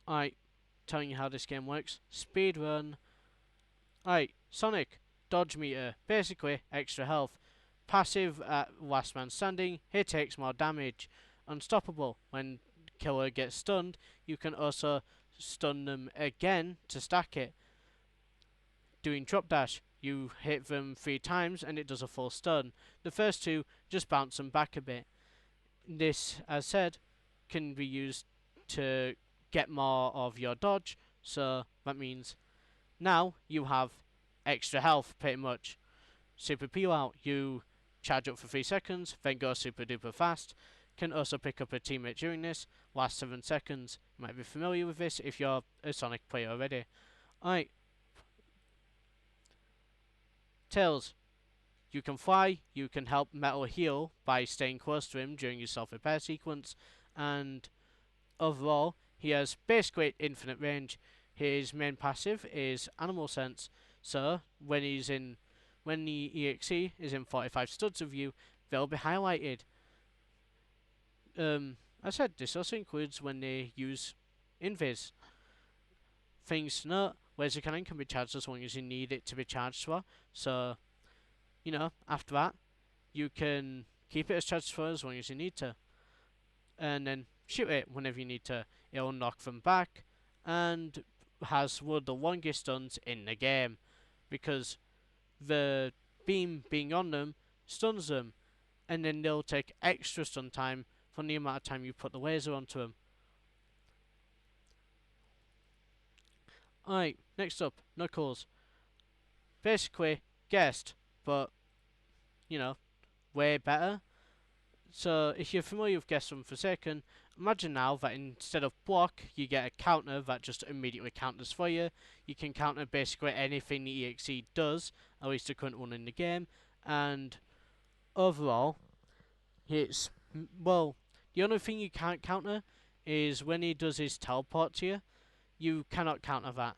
Alright, telling you how this game works. Speedrun. Alright, Sonic, dodge meter, basically extra health. Passive at last man standing, he takes more damage. Unstoppable, when killer gets stunned, you can also stun them again to stack it. Doing drop dash, you hit them 3 times and it does a full stun. The first two just bounce them back a bit. This, as said, can be used to get more of your dodge, so that means now you have extra health pretty much. Super peel out, you charge up for 3 seconds, then go super duper fast. Can also pick up a teammate during this, last 7 seconds. You might be familiar with this if you're a Sonic player already. Alright. Tails. You can fly, you can help Metal heal by staying close to him during your self-repair sequence, and overall, he has basically infinite range. His main passive is Animal Sense, so when the EXE is in 45 studs of you, they'll be highlighted. I said this also includes when they use Invis. Things to note, laser cannon can be charged as long as you need it to be charged for, so, you know, after that, you can keep it as charged for as long as you need to. And then shoot it whenever you need to. It'll knock them back, and has one of the longest stuns in the game, because the beam being on them stuns them, and then they'll take extra stun time from the amount of time you put the laser onto them. Alright, next up, Knuckles. Basically, guessed, but, you know, way better. So, if you're familiar with Guess from Forsaken, imagine now that instead of block, you get a counter that just immediately counters for you. You can counter basically anything the EXE does, at least the current one in the game, and overall, it's, well, the only thing you can't counter is when he does his teleport to you. You cannot counter that.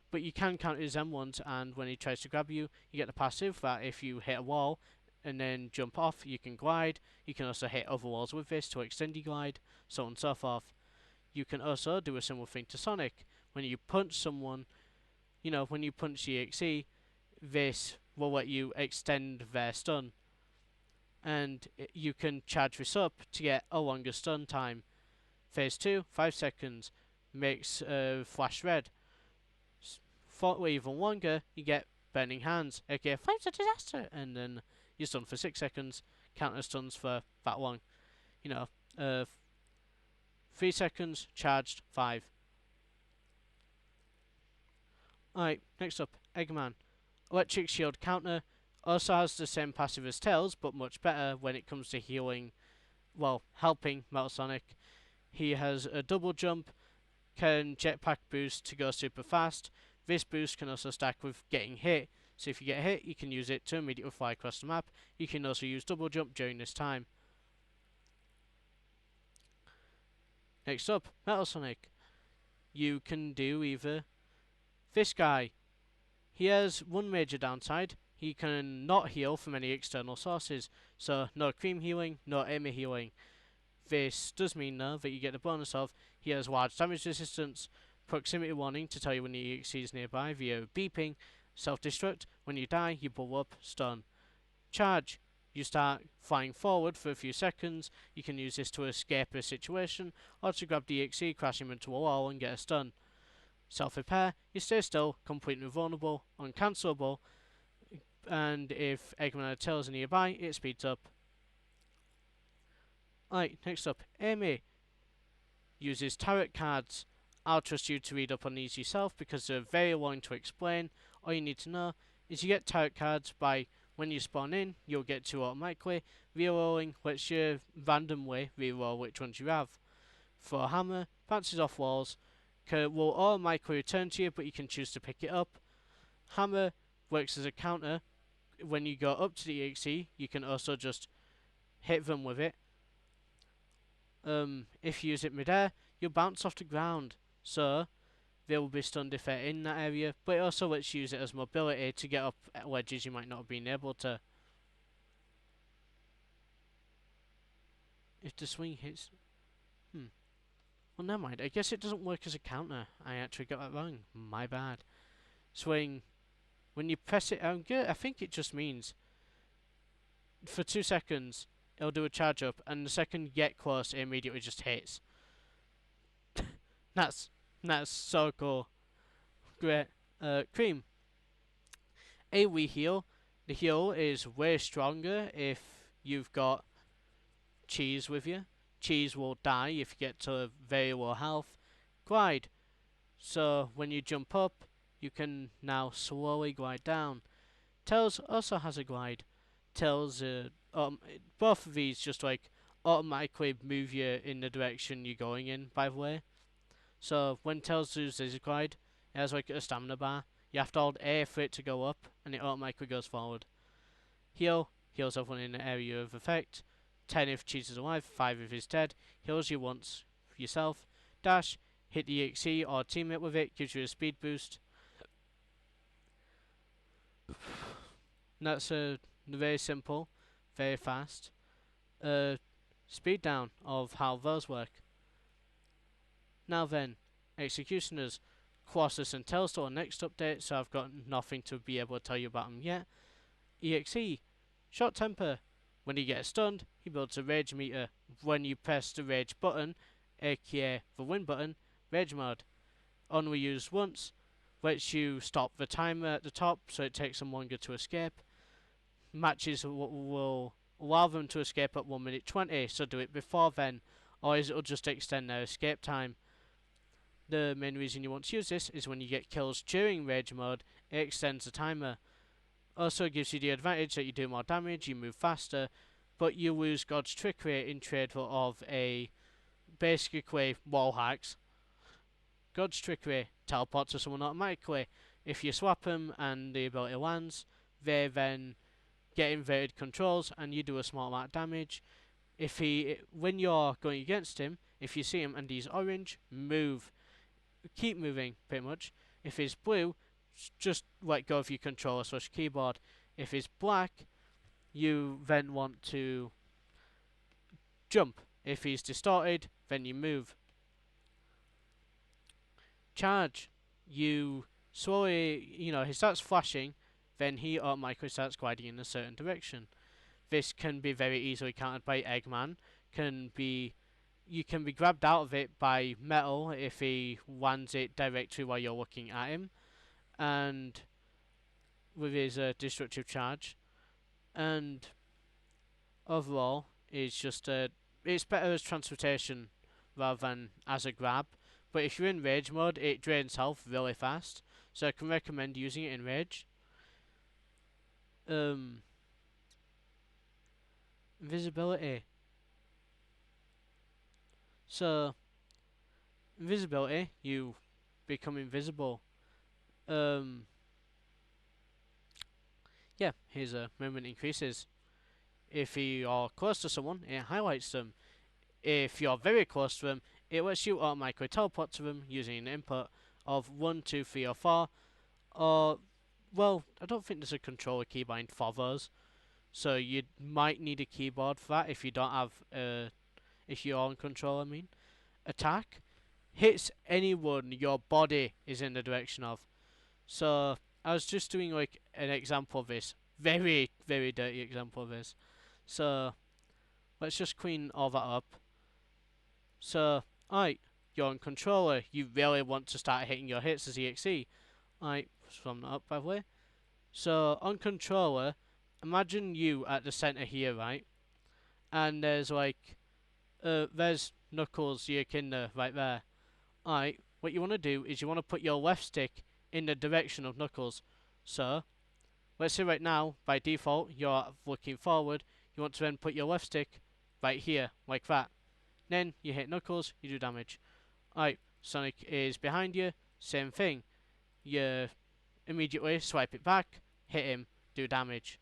But you can counter his M1s, and when he tries to grab you, you get the passive that if you hit a wall and then jump off, you can glide. You can also hit other walls with this to extend your glide, so on and so forth. You can also do a similar thing to Sonic. When you punch someone, you know, when you punch the EXE, this will let you extend their stun. And you can charge this up to get a longer stun time. Phase 2, 5 seconds, makes flash red. For even longer, you get burning hands, aka Flames of Disaster, and then you're stunned for 6 seconds, counter stuns for that long. You know, 3 seconds, charged, 5. Alright, next up, Eggman. Electric Shield counter also has the same passive as Tails, but much better when it comes to healing, well, helping Metal Sonic. He has a double jump, can jetpack boost to go super fast. This boost can also stack with getting hit, so if you get hit, you can use it to immediately fly across the map. You can also use double jump during this time. Next up, Metal Sonic. You can do either this guy. He has one major downside. He can not heal from any external sources, so no cream healing, no Amy healing. This does mean though that you get the bonus of he has large damage resistance, proximity warning to tell you when the EXE is nearby via beeping, self-destruct, when you die you blow up, stun. Charge, you start flying forward for a few seconds, you can use this to escape a situation or to grab the EXE, crash him into a wall and get a stun. Self-repair, you stay still, completely vulnerable, uncancelable, and if Eggman or Tails are nearby, it speeds up. Alright, next up, Amy uses tarot cards. I'll trust you to read up on these yourself because they're very long to explain. All you need to know is you get tarot cards by when you spawn in, you'll get 2 automatically. Rerolling lets you randomly reroll which ones you have. For a hammer, bounces off walls, will automatically return to you, but you can choose to pick it up. Hammer works as a counter. When you go up to the EXE, you can also just hit them with it. If you use it midair, you'll bounce off the ground, so they will be stunned if they're in that area, but it also lets you use it as mobility to get up at ledges you might not have been able to. If the swing hits... Well, never mind. I guess it doesn't work as a counter. I actually got that wrong. My bad. Swing. When you press it, I think it just means for 2 seconds it'll do a charge up, and the second you get close, it immediately just hits. That's that's so cool. Great. Cream. A wee heal. The heal is way stronger if you've got cheese with you. Cheese will die if you get to very low health. Glide. So when you jump up, you can now slowly glide down. Tails also has a glide. Tails, both of these just like automatically move you in the direction you're going in, by the way. So when Tails uses his glide, it has like a stamina bar. You have to hold A for it to go up, and it automatically goes forward. Heal, heals everyone in the area of effect. 10 if Cheese is alive, 5 if he's dead. Heals you once for yourself. Dash, hit the EXE or teammate with it, gives you a speed boost. That's very simple, very fast. Speed down of how those work. Now then, Executioners, Colossus and Tailstorm next update, so I've got nothing to be able to tell you about them yet. EXE, Short Temper. When he gets stunned, he builds a rage meter. When you press the rage button, aka the win button, rage mode. Only used once, lets you stop the timer at the top so it takes them longer to escape. Matches will allow them to escape at 1 minute 20, so do it before then, or it'll just extend their escape time. The main reason you want to use this is when you get kills during rage mode, it extends the timer. Also gives you the advantage that you do more damage, you move faster, but you lose God's Trickery in trade for of a basically wall hacks. God's Trickery teleport to someone automatically. If you swap them and the ability lands, they then get inverted controls and you do a small amount of damage. When you're going against him, if you see him and he's orange, move. Keep moving, pretty much. If he's blue, just let go of your controller / keyboard. If it's black, you then want to jump. If he's distorted, then you move. Charge. You slowly, he starts flashing, then he automatically starts gliding in a certain direction. This can be very easily countered by Eggman. You can be grabbed out of it by Metal if he lands it directly while you're looking at him, and with his destructive charge. And overall, it's better as transportation rather than as a grab. But if you're in rage mode, it drains health really fast, so I can recommend using it in rage. Invisibility. So, invisibility, you become invisible. Yeah, his movement increases. If you are close to someone, it highlights them. If you're very close to them, it lets you automatically teleport to them using an input of 1, 2, 3, or 4. Or, well, I don't think there's a controller keybind for those, so you might need a keyboard for that if you don't have if you're on control. Attack hits anyone your body is in the direction of. So I was just doing like an example of this, very very dirty example of this. So let's just clean all that up. So alright, you're on controller, you really want to start hitting your hits as EXE. Alright, sum that up by the way. So on controller, imagine you at the center here, right? And there's like there's Knuckles, your kinder, right there. Alright, what you want to do is you want to put your left stick in the direction of Knuckles. So, let's say right now, by default, you're looking forward. You want to then put your left stick right here, like that. Then you hit Knuckles, you do damage. Alright, Sonic is behind you, same thing. You immediately swipe it back, hit him, do damage.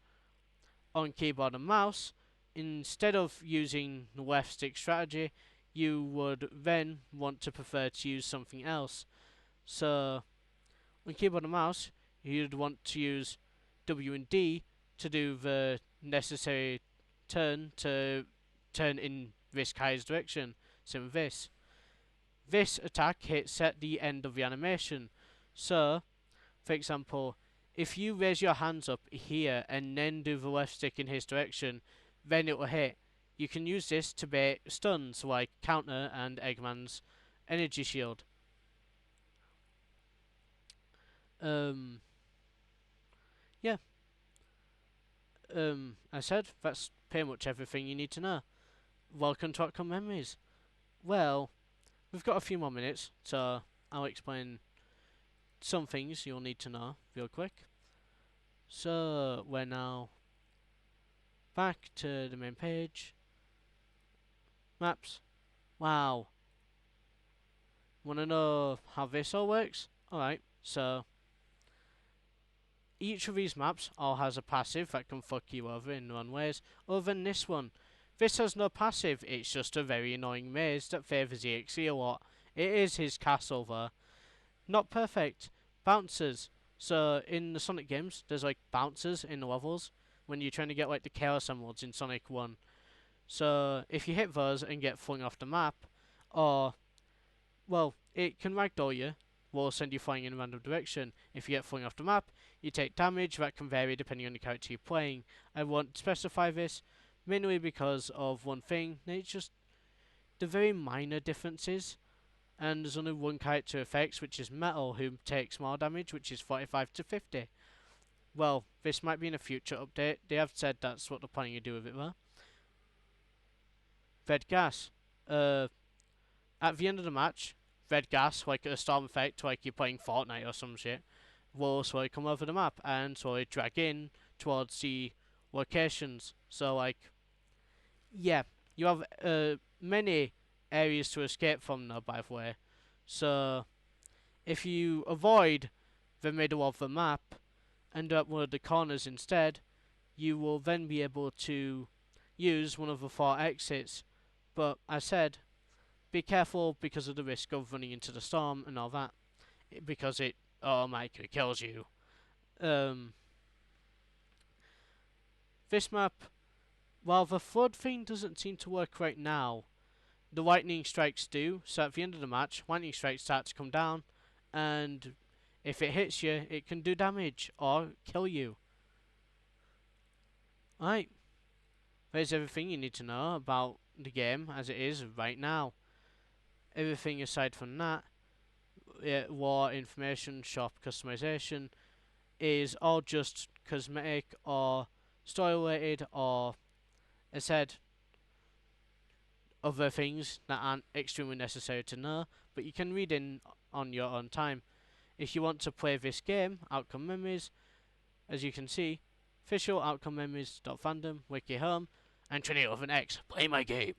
On keyboard and mouse, instead of using the left stick strategy, you would then want to prefer to use something else. So, on keyboard and mouse, you'd want to use W and D to do the necessary turn to turn in this guy's direction. Same with this. this attack hits at the end of the animation. So, for example, if you raise your hands up here and then do the left stick in his direction, then it will hit. You can use this to bait stuns like Counter and Eggman's Energy Shield. Yeah. I said that's pretty much everything you need to know. Welcome to Outcome Memories. Well, we've got a few more minutes, so I'll explain some things you'll need to know real quick. So we're now back to the main page. Maps. Wow. Wanna know how this all works? Alright, so each of these maps all has a passive that can fuck you over in one ways, other than this one. This has no passive, it's just a very annoying maze that favours EXE a lot. It is his castle though. Not perfect. Bouncers. So in the Sonic games, there's like bouncers in the levels when you're trying to get like the Chaos Emeralds in Sonic 1. So if you hit those and get flung off the map, or, well, it can ragdoll you, will send you flying in a random direction. If you get flung off the map, you take damage that can vary depending on the character you're playing. I won't specify this, mainly because of one thing, it's just the very minor differences. And there's only one character effects, which is Metal, who takes more damage, which is 45 to 50. Well, this might be in a future update. They have said that's what they're planning to do with it though. Red gas. At the end of the match, red gas, like a storm effect, like you're playing Fortnite or some shit, will slowly come over the map and slowly drag in towards the locations. So, like, yeah, you have many areas to escape from now, by the way. So, if you avoid the middle of the map and up one of the corners instead, you will then be able to use one of the 4 exits. But I said, be careful because of the risk of running into the storm and all that, because it automatically kills you. This map, while the flood thing doesn't seem to work right now, the lightning strikes do. So at the end of the match, lightning strikes start to come down, and if it hits you, it can do damage or kill you. Right, there's everything you need to know about the game as it is right now. Everything aside from that, war, information, shop, customization, is all just cosmetic or story related or, as I said, other things that aren't extremely necessary to know, but you can read in on your own time. If you want to play this game, Outcome Memories, as you can see, official outcomememories.fandom, wiki home, and Trinity with an X, play my game.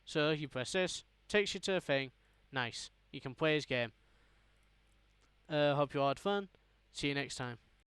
So you press this, takes you to a thing, nice, you can play his game. Hope you all had fun, see you next time.